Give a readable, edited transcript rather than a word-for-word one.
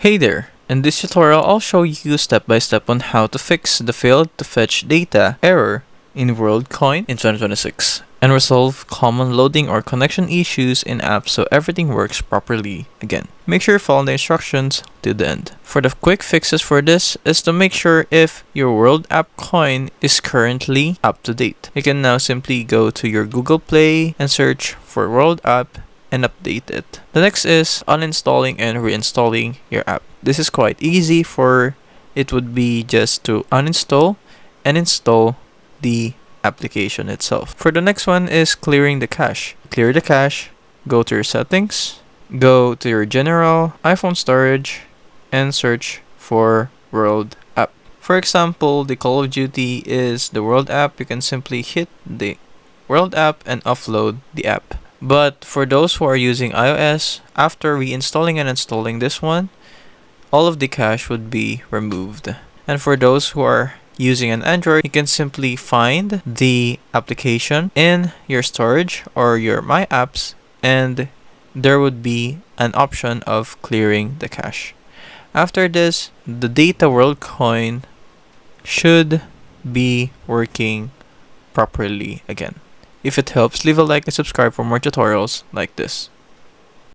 Hey there! In this tutorial, I'll show you step by step on how to fix the failed to fetch data error in Worldcoin in 2026 and resolve common loading or connection issues in apps so everything works properly again. Make sure you follow the instructions to the end. For the quick fixes for this is to make sure if your World App coin is currently up to date. You can now simply go to your Google Play and search for World App and update it. The next is uninstalling and reinstalling your app. This is quite easy, for it would be just to uninstall and install the application itself. For the next one is clearing the cache. Clear the cache, go to your settings, go to your general iPhone storage, and search for World App. For example, the Call of Duty is the World App. You can simply hit the World App and offload the app. But for those who are using iOS, after reinstalling and installing this one, all of the cache would be removed. And for those who are using an Android, you can simply find the application in your storage or your My Apps, and there would be an option of clearing the cache. After this, the Data Worldcoin should be working properly again. If it helps, leave a like and subscribe for more tutorials like this.